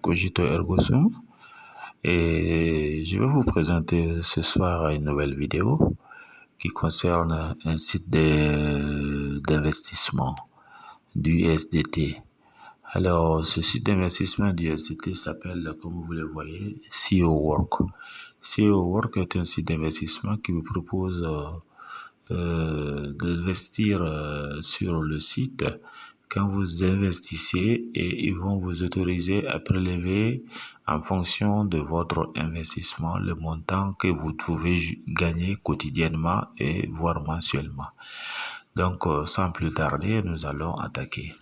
Cogito Ergo Sum et je vais vous présenter ce soir une nouvelle vidéo qui concerne un site d'investissement du USDT. Alors, ce site d'investissement du USDT s'appelle, comme vous le voyez, CEO Work. CEO Work est un site d'investissement qui vous propose d'investir sur le site. Quand vous investissez, et ils vont vous autoriser à prélever en fonction de votre investissement le montant que vous pouvez gagner quotidiennement et voire mensuellement. Donc, sans plus tarder, nous allons attaquer.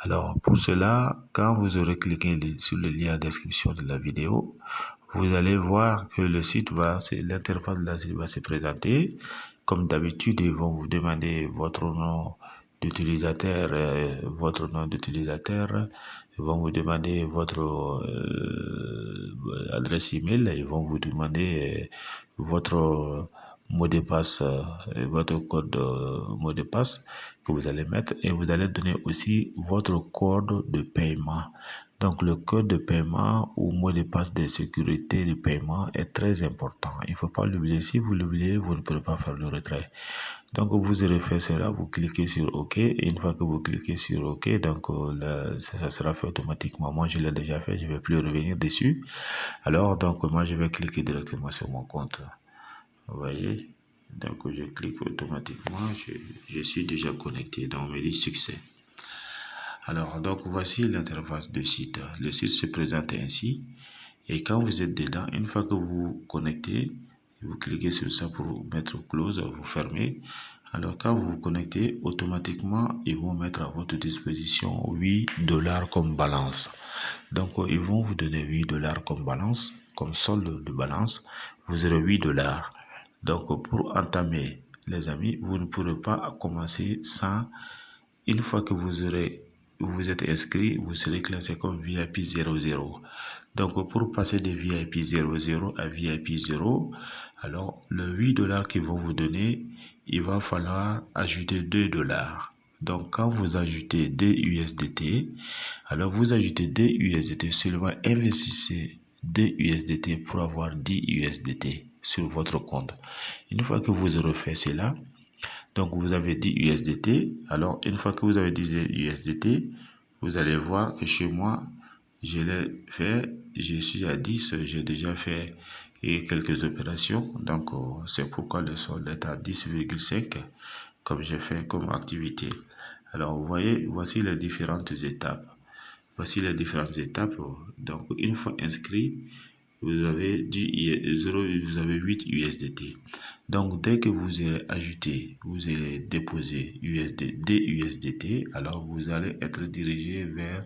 Alors, pour cela, quand vous aurez cliqué sur le lien en description de la vidéo, vous allez voir que le site l'interface de la site va se présenter. Comme d'habitude, ils vont vous demander votre nom d'utilisateur, ils vont vous demander votre adresse email, ils vont vous demander votre mot de passe, votre code mot de passe que vous allez mettre, et vous allez donner aussi votre code de paiement. Donc le code de paiement ou mot de passe de sécurité du paiement est très important. Il ne faut pas l'oublier. Si vous l'oubliez, vous ne pourrez pas faire le retrait. Donc vous aurez fait cela, vous cliquez sur OK, et une fois que vous cliquez sur OK, donc ça sera fait automatiquement. Moi je l'ai déjà fait, je ne vais plus revenir dessus. Alors donc moi je vais cliquer directement sur mon compte. Vous voyez, donc je clique automatiquement, je suis déjà connecté, donc on me dit succès. Alors donc voici l'interface du site. Le site se présente ainsi, et quand vous êtes dedans, une fois que vous vous connectez, vous cliquez sur ça pour mettre close, vous fermez. Alors quand vous vous connectez, automatiquement ils vont mettre à votre disposition $8 comme balance. Donc ils vont vous donner $8 comme balance, comme solde de balance. Vous aurez $8. Donc pour entamer, les amis, vous ne pourrez pas commencer sans, une fois que vous êtes inscrit, vous serez classé comme VIP 00. Donc pour passer de VIP 00 à VIP 0, alors le $8 qu'ils vont vous donner, il va falloir ajouter $2. Donc quand vous ajoutez des USDT, alors vous ajoutez des USDT, seulement investissez des USDT pour avoir 10 USDT sur votre compte. Une fois que vous aurez fait cela, donc vous avez 10 USDT. Alors une fois que vous avez 10 USDT, vous allez voir que chez moi, je l'ai fait, je suis à 10, j'ai déjà fait quelques opérations. Donc c'est pourquoi le solde est à 10,5 comme j'ai fait comme activité. Alors vous voyez, voici les différentes étapes. Voici les différentes étapes. Donc une fois inscrit, vous avez 8 USDT. Donc dès que vous allez ajouter, vous allez déposer des USDT, alors vous allez être dirigé vers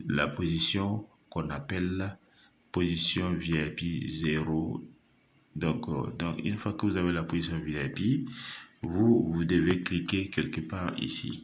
la position qu'on appelle position VIP 0. Donc une fois que vous avez la position VIP, vous devez cliquer quelque part ici.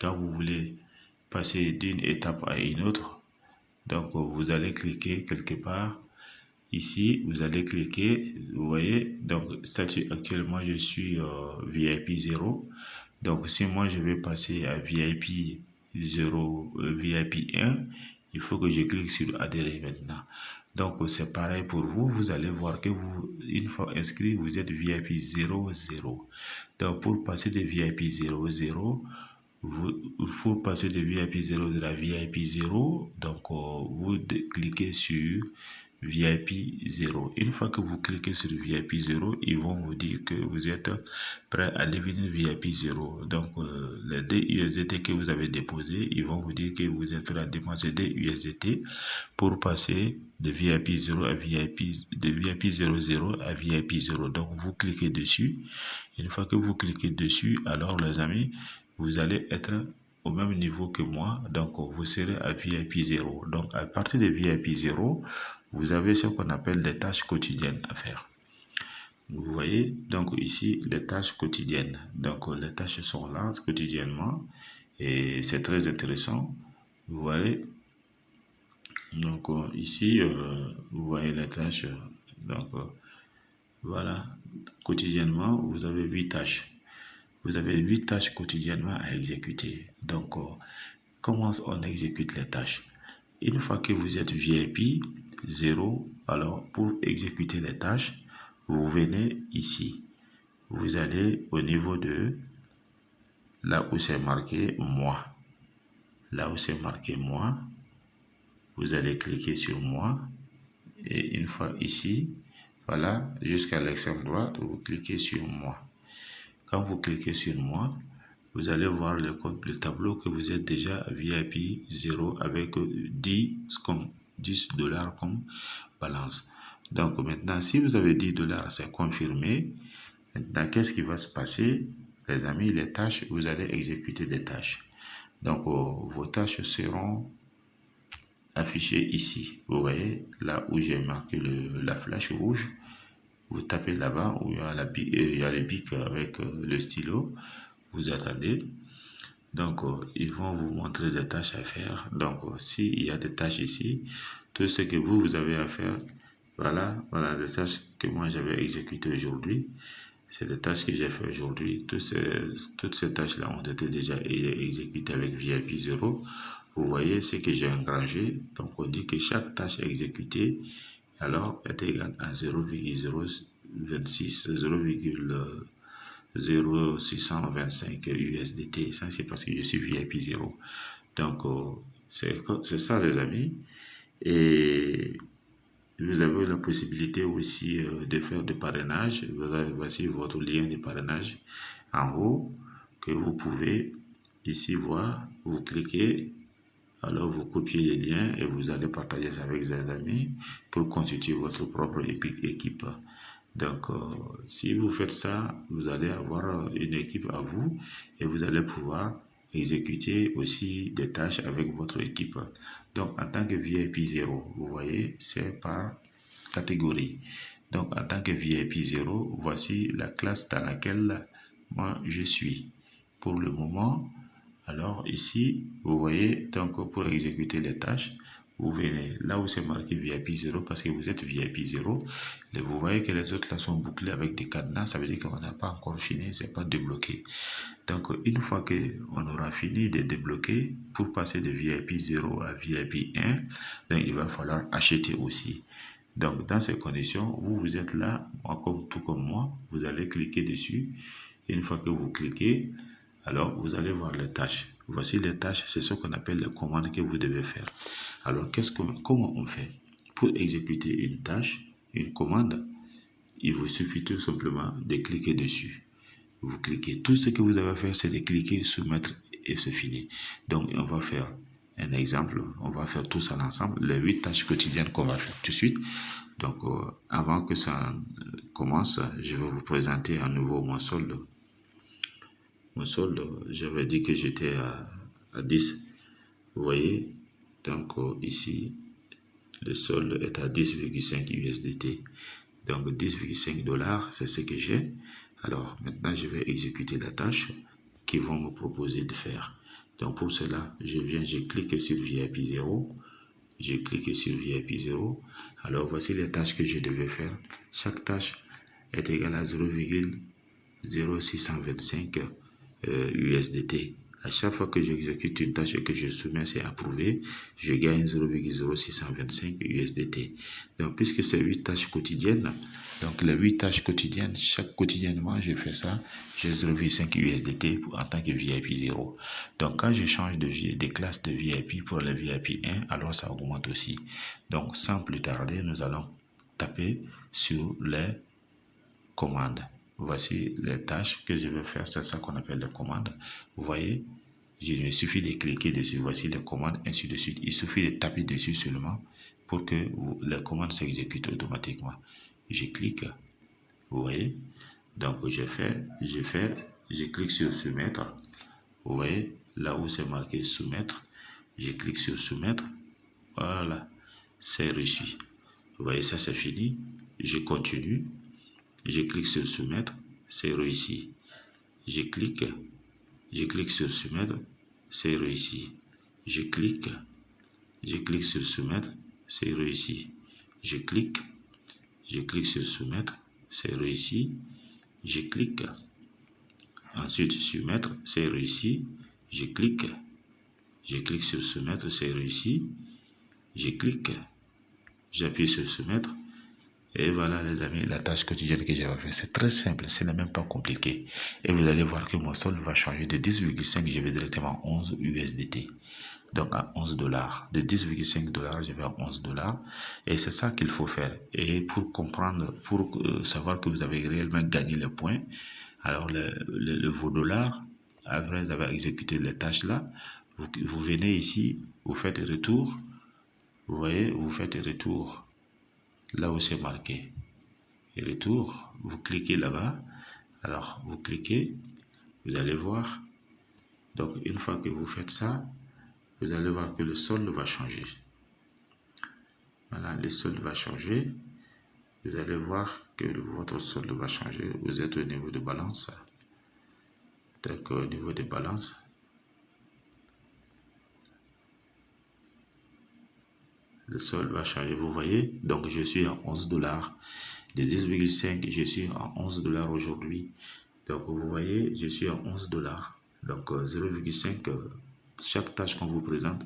Quand vous voulez passer d'une étape à une autre, donc vous allez cliquer quelque part ici, vous allez cliquer, vous voyez, donc statut actuellement je suis VIP 0. Donc si moi je vais passer à VIP 0, VIP 1, il faut que je clique sur adhérer maintenant. Donc c'est pareil pour vous, vous allez voir que vous, une fois inscrit, vous êtes VIP 00. Donc pour passer de VIP 00, pour passer de VIP 0 à VIP 0, donc vous cliquez sur VIP 0. Une fois que vous cliquez sur VIP 0, ils vont vous dire que vous êtes prêt à devenir VIP 0. Donc les deux USDT que vous avez déposés, ils vont vous dire que vous êtes prêt à dépenser des USDT pour passer de VIP 0 à VIP 00 à VIP 0. Donc vous cliquez dessus. Une fois que vous cliquez dessus, alors les amis, vous allez être au même niveau que moi, donc vous serez à VIP 0. Donc à partir de VIP 0, vous avez ce qu'on appelle des tâches quotidiennes à faire. Vous voyez, donc ici, les tâches quotidiennes. Donc les tâches sont là quotidiennement et c'est très intéressant. Vous voyez, donc ici, vous voyez les tâches. Donc voilà, quotidiennement, vous avez 8 tâches. Vous avez 8 tâches quotidiennement à exécuter. Donc, comment on exécute les tâches? une fois que vous êtes VIP 0, alors pour exécuter les tâches, vous venez ici. Vous allez au niveau de là où c'est marqué moi. Là où c'est marqué moi, vous allez cliquer sur moi. Et une fois ici, voilà, jusqu'à l'extrême droite, vous cliquez sur moi. Quand vous cliquez sur moi, vous allez voir le tableau que vous êtes déjà VIP 0 avec 10 $, comme balance. Donc maintenant, si vous avez 10 $, c'est confirmé. Maintenant, qu'est-ce qui va se passer? Les amis, les tâches, vous allez exécuter des tâches. Donc, vos tâches seront affichées ici. Vous voyez, là où j'ai marqué la flèche rouge, vous tapez là-bas où il y a le bic avec le stylo. Vous attendez. Donc, ils vont vous montrer des tâches à faire. Donc, s'il y a des tâches ici, tout ce que vous avez à faire, voilà des tâches que moi j'avais exécutées aujourd'hui. C'est des tâches que j'ai fait aujourd'hui. Toutes ces tâches-là ont été déjà exécutées avec VIP 0. Vous voyez ce que j'ai engrangé. Donc, on dit que chaque tâche exécutée alors est égale à 0,026, 0,0625 USDT. Ça, c'est parce que je suis VIP 0. Donc, c'est ça, les amis. Et vous avez la possibilité aussi de faire du parrainage. Voici votre lien de parrainage en haut que vous pouvez ici voir. Vous cliquez, alors vous copiez les liens et vous allez partager ça avec vos amis pour constituer votre propre équipe. Donc, si vous faites ça, vous allez avoir une équipe à vous et vous allez pouvoir exécuter aussi des tâches avec votre équipe. Donc, en tant que VIP 0, vous voyez, c'est par catégorie. Donc, en tant que VIP 0, voici la classe dans laquelle moi je suis. Pour le moment, alors ici, vous voyez, donc pour exécuter les tâches, vous venez là où c'est marqué VIP 0 parce que vous êtes VIP 0. Vous voyez que les autres là sont bouclés avec des cadenas, ça veut dire qu'on n'a pas encore fini, c'est pas débloqué. Donc une fois qu'on aura fini de débloquer, pour passer de VIP 0 à VIP 1, donc il va falloir acheter aussi. Donc dans ces conditions, vous êtes là, tout comme moi, vous allez cliquer dessus. Et une fois que vous cliquez, alors vous allez voir les tâches. Voici les tâches, c'est ce qu'on appelle les commandes que vous devez faire. Alors comment on fait? Pour exécuter une tâche, une commande, il vous suffit tout simplement de cliquer dessus. Vous cliquez, tout ce que vous avez à faire, c'est de cliquer, soumettre et c'est fini. Donc on va faire un exemple, on va faire tout ça ensemble, les 8 tâches quotidiennes qu'on va faire tout de suite. Donc avant que ça commence, je vais vous présenter à nouveau mon solde. Mon solde, j'avais dit que j'étais à 10. Vous voyez, donc ici, le solde est à 10,5 USDT. Donc 10,5 $, c'est ce que j'ai. Alors maintenant, je vais exécuter la tâche qu'ils vont me proposer de faire. Donc pour cela, je clique sur VIP 0. Je clique sur VIP 0. Alors voici les tâches que je devais faire. Chaque tâche est égale à 0,0625 USDT. À chaque fois que j'exécute une tâche et que je soumets, c'est approuvé, je gagne 0,0625 USDT. Donc, puisque c'est 8 tâches quotidiennes, donc les 8 tâches quotidiennes, quotidiennement, je fais ça, j'ai 0,5 USDT en tant que VIP 0. Donc, quand je change de classe de VIP pour le VIP 1, alors ça augmente aussi. Donc, sans plus tarder, nous allons taper sur les commandes. Voici les tâches que je vais faire, c'est ça qu'on appelle les commandes. Vous voyez, il me suffit de cliquer dessus, voici les commandes, ainsi de suite. Il suffit de taper dessus seulement pour que les commandes s'exécutent automatiquement. Je clique, vous voyez, donc je clique sur soumettre. Vous voyez, là où c'est marqué soumettre, je clique sur soumettre. Voilà, c'est reçu. Vous voyez, ça c'est fini. Je continue. Je clique sur soumettre, c'est réussi. Je clique sur soumettre, c'est réussi. Je clique sur soumettre, c'est réussi. Je clique sur soumettre, c'est réussi. Je clique. Ensuite, soumettre, c'est réussi. Je clique sur soumettre, c'est réussi. je clique, j'appuie sur soumettre. Et voilà les amis, la tâche quotidienne que j'avais fait. C'est très simple, ce n'est même pas compliqué. Et vous allez voir que mon solde va changer de 10,5, je vais directement à 11 USDT. Donc à 11 dollars. De 10,5 dollars, je vais à 11 dollars. Et c'est ça qu'il faut faire. Et pour comprendre, pour savoir que vous avez réellement gagné les points, alors vos dollars, après vous avez exécuté les tâches là, vous venez ici, vous faites retour. Vous voyez, vous faites retour. Là où c'est marqué et retour, vous cliquez là-bas. Alors vous cliquez, vous allez voir. Donc une fois que vous faites ça, vous allez voir que le solde va changer. Voilà, le solde va changer. Vous allez voir que votre solde va changer. Vous êtes au niveau de balance. Donc au niveau de balance, le solde va changer. Vous voyez, donc je suis à 11 dollars. De 10,5, je suis à 11 dollars aujourd'hui. Donc vous voyez, je suis à 11 dollars. Donc 0,5, chaque tâche qu'on vous présente,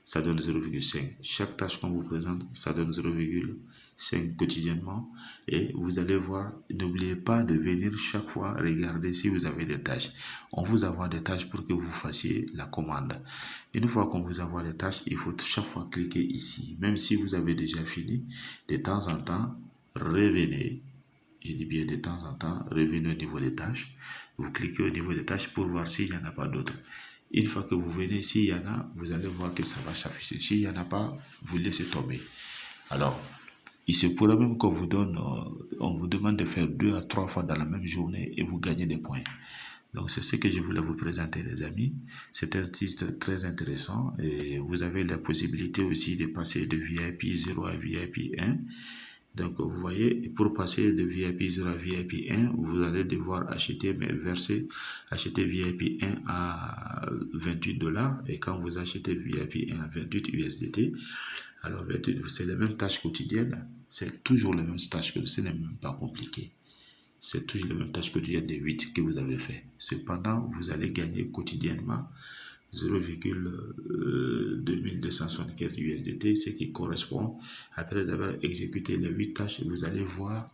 ça donne 0,5. Chaque tâche qu'on vous présente, ça donne 0,5 quotidiennement. Et vous allez voir, n'oubliez pas de venir chaque fois regarder si vous avez des tâches. On vous envoie des tâches pour que vous fassiez la commande. Une fois qu'on vous envoie les tâches, il faut chaque fois cliquer ici. Même si vous avez déjà fini, de temps en temps, revenez, je dis bien de temps en temps, revenez au niveau des tâches. Vous cliquez au niveau des tâches pour voir s'il n'y en a pas d'autres. Une fois que vous venez, s'il y en a, vous allez voir que ça va s'afficher. S'il n'y en a pas, vous laissez tomber. Alors, il se pourrait même qu'on vous donne, on vous demande de faire 2 à 3 fois dans la même journée et vous gagnez des points. Donc, c'est ce que je voulais vous présenter, les amis. C'est un site très intéressant et vous avez la possibilité aussi de passer de VIP 0 à VIP 1. Donc, vous voyez, pour passer de VIP 0 à VIP 1, vous allez devoir acheter, mais acheter VIP 1 à 28 dollars. Et quand vous achetez VIP 1 à 28 USDT, alors c'est les mêmes tâches quotidiennes. C'est toujours les mêmes tâches, ce n'est même pas compliqué. C'est toujours les mêmes tâches quotidiennes de 8 que vous avez fait. Cependant, vous allez gagner quotidiennement 0,2275 USDT, ce qui correspond, après avoir exécuté les 8 tâches, vous allez voir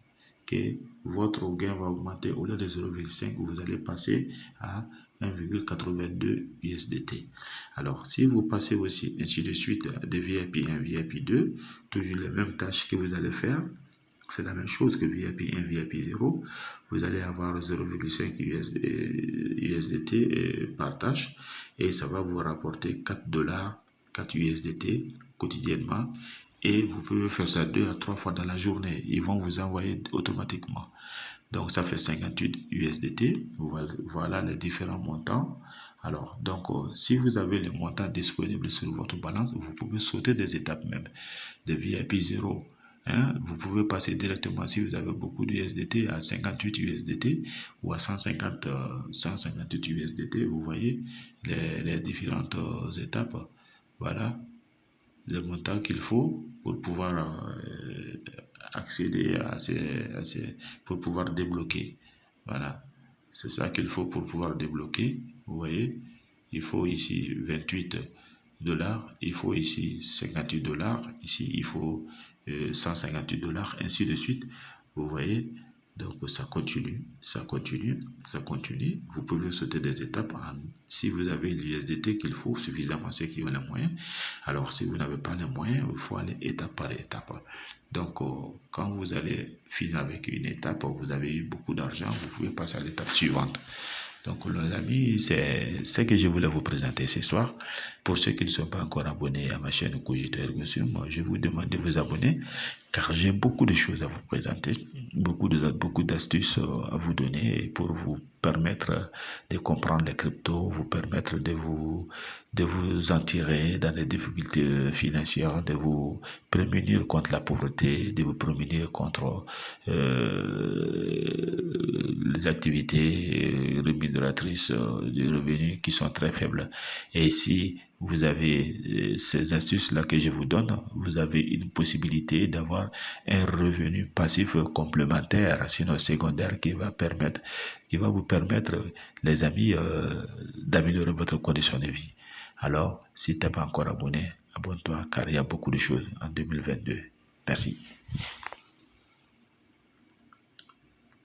que votre gain va augmenter. Au lieu de 0,5, vous allez passer à 1,82 USDT. Alors, si vous passez aussi ainsi de suite de VIP 1, VIP 2, toujours les mêmes tâches que vous allez faire, c'est la même chose que VIP 1, VIP 0. Vous allez avoir 0,5 USDT par tâche et ça va vous rapporter 4 dollars, 4 USDT quotidiennement. Et vous pouvez faire ça 2 à 3 fois dans la journée. Ils vont vous envoyer automatiquement. Donc ça fait 58 USDT. Voilà les différents montants. Alors, donc, si vous avez les montants disponibles sur votre balance, vous pouvez sauter des étapes même. De VIP 0. Vous pouvez passer directement, si vous avez beaucoup d'USDT, à 58 USDT ou à 158 USDT. Vous voyez les différentes étapes. Voilà le montant qu'il faut pour pouvoir accéder pour pouvoir débloquer. Voilà, c'est ça qu'il faut pour pouvoir débloquer. Vous voyez, il faut ici 28 dollars, il faut ici 58 dollars, ici il faut 158 dollars, ainsi de suite. Vous voyez, donc ça continue, ça continue, ça continue. Vous pouvez sauter des étapes si vous avez l'USDT qu'il faut suffisamment, ceux qui ont les moyens. Alors si vous n'avez pas les moyens, il faut aller étape par étape. Donc quand vous allez finir avec une étape, vous avez eu beaucoup d'argent, vous pouvez passer à l'étape suivante. Donc, les amis, c'est ce que je voulais vous présenter ce soir. Pour ceux qui ne sont pas encore abonnés à ma chaîne Cogito Ergo Sum, je vous demande de vous abonner car j'ai beaucoup de choses à vous présenter, beaucoup d'astuces à vous donner pour vous permettre de comprendre les cryptos, vous permettre de vous en tirer dans les difficultés financières, de vous prémunir contre la pauvreté, de vous prémunir contre les activités rémunératrices de revenus qui sont très faibles. Et si vous avez ces astuces-là que je vous donne, vous avez une possibilité d'avoir un revenu passif complémentaire, sinon secondaire, qui va vous permettre, les amis, d'améliorer votre condition de vie. Alors, si tu n'es pas encore abonné, abonne-toi car il y a beaucoup de choses en 2022. Merci.